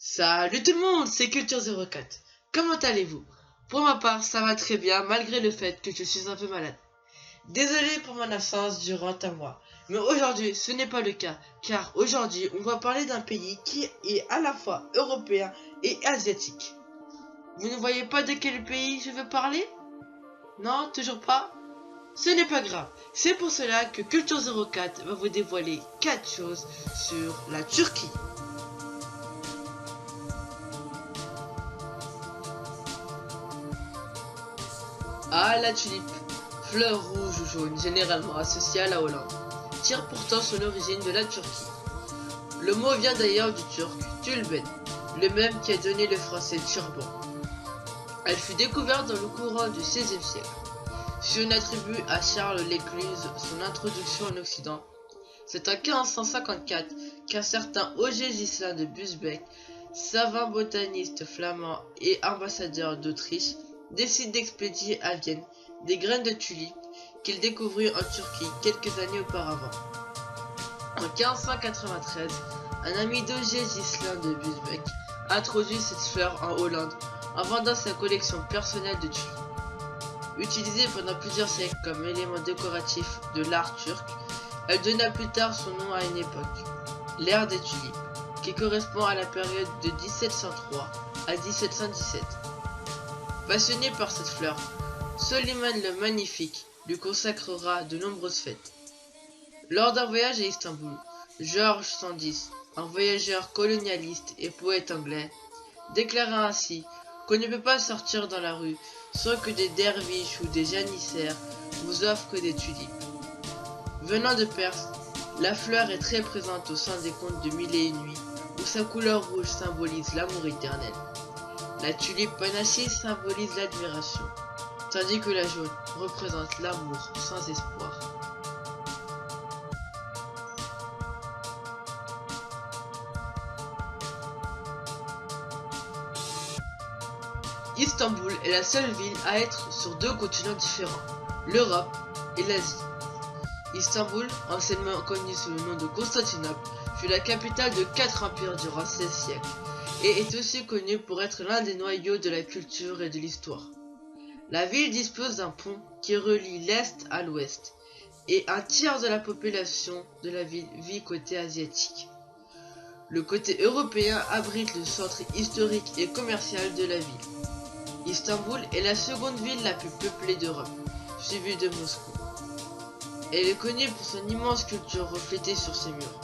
Salut tout le monde, c'est Culture04. Comment allez-vous? Pour ma part, ça va très bien malgré le fait que je suis un peu malade. Désolé pour mon absence durant un mois, mais aujourd'hui ce n'est pas le cas, car aujourd'hui on va parler d'un pays qui est à la fois européen et asiatique. Vous ne voyez pas de quel pays je veux parler? Non, toujours pas? Ce n'est pas grave, c'est pour cela que Culture04 va vous dévoiler 4 choses sur la Turquie. Ah, la tulipe, fleur rouge ou jaune généralement associée à la Hollande, tire pourtant son origine de la Turquie. Le mot vient d'ailleurs du turc tulben, le même qui a donné le français turban. Elle fut découverte dans le courant du XVIe siècle. Si on attribue à Charles l'Écluse son introduction en Occident, c'est en 1554 qu'un certain Auger Ghislain de Busbecq, savant botaniste flamand et ambassadeur d'Autriche, décide d'expédier à Vienne des graines de tulipes qu'il découvrit en Turquie quelques années auparavant. En 1593, un ami d'Auger Ghislain de Busbecq introduit cette fleur en Hollande en vendant sa collection personnelle de tulipes. Utilisée pendant plusieurs siècles comme élément décoratif de l'art turc, elle donna plus tard son nom à une époque, l'ère des tulipes, qui correspond à la période de 1703 à 1717. Passionné par cette fleur, Soliman le Magnifique lui consacrera de nombreuses fêtes. Lors d'un voyage à Istanbul, George Sandys, un voyageur colonialiste et poète anglais, déclara ainsi qu'on ne peut pas sortir dans la rue sans que des derviches ou des janissaires vous offrent des tulipes. Venant de Perse, la fleur est très présente au sein des contes de Mille et une nuits, où sa couleur rouge symbolise l'amour éternel. La tulipe panachée symbolise l'admiration, tandis que la jaune représente l'amour sans espoir. Istanbul est la seule ville à être sur deux continents différents, l'Europe et l'Asie. Istanbul, anciennement connue sous le nom de Constantinople, fut la capitale de 4 empires durant 16 siècles, et est aussi connue pour être l'un des noyaux de la culture et de l'histoire. La ville dispose d'un pont qui relie l'Est à l'Ouest, et un tiers de la population de la ville vit côté asiatique. Le côté européen abrite le centre historique et commercial de la ville. Istanbul est la seconde ville la plus peuplée d'Europe, suivie de Moscou. Elle est connue pour son immense culture reflétée sur ses murs.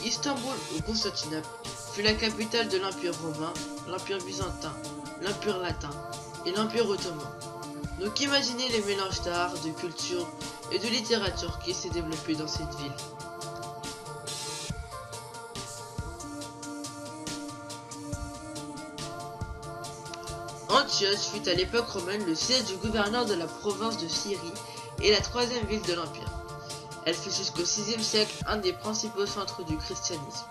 Istanbul ou Constantinople fut la capitale de l'Empire romain, l'Empire byzantin, l'Empire latin et l'Empire ottoman. Donc imaginez les mélanges d'art, de culture et de littérature qui s'est développé dans cette ville. Antioche fut à l'époque romaine le siège du gouverneur de la province de Syrie et la troisième ville de l'Empire. Elle fut jusqu'au VIe siècle un des principaux centres du christianisme.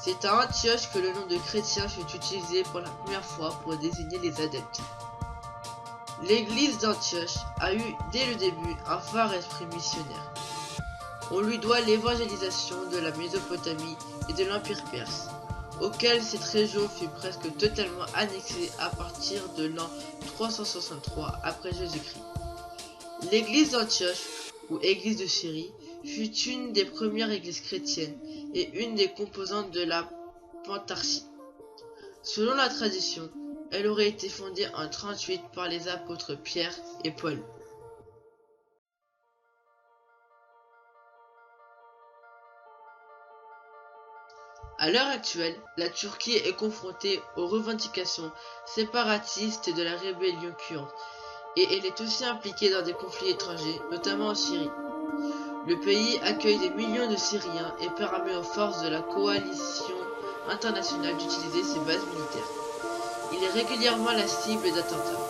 C'est à Antioche que le nom de chrétien fut utilisé pour la première fois pour désigner les adeptes. L'église d'Antioche a eu dès le début un fort esprit missionnaire. On lui doit l'évangélisation de la Mésopotamie et de l'Empire perse, auquel cette région fut presque totalement annexée à partir de l'an 363 après Jésus-Christ. L'église d'Antioche, ou église de Syrie, fut une des premières églises chrétiennes et une des composantes de la Pentarchie. Selon la tradition, elle aurait été fondée en 38 par les apôtres Pierre et Paul. À l'heure actuelle, la Turquie est confrontée aux revendications séparatistes de la rébellion kurde, et elle est aussi impliquée dans des conflits étrangers, notamment en Syrie. Le pays accueille des millions de Syriens et permet aux forces de la coalition internationale d'utiliser ses bases militaires. Il est régulièrement la cible d'attentats.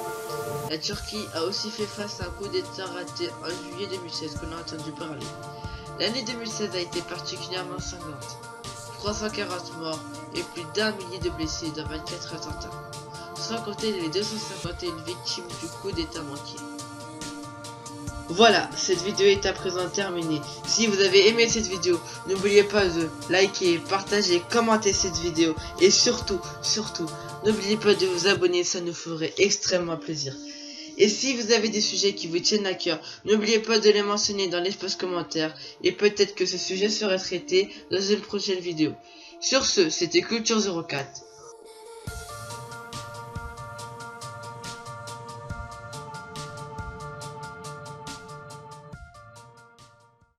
La Turquie a aussi fait face à un coup d'État raté en juillet 2016 qu'on a entendu parler. L'année 2016 a été particulièrement sanglante. 340 morts et plus d'1 millier de blessés dans 24 attentats, sans compter les 251 victimes du coup d'État manqué. Voilà, cette vidéo est à présent terminée. Si vous avez aimé cette vidéo, n'oubliez pas de liker, partager, commenter cette vidéo. Et surtout, n'oubliez pas de vous abonner, ça nous ferait extrêmement plaisir. Et si vous avez des sujets qui vous tiennent à cœur, n'oubliez pas de les mentionner dans l'espace commentaire. Et peut-être que ce sujet sera traité dans une prochaine vidéo. Sur ce, c'était Culture 04.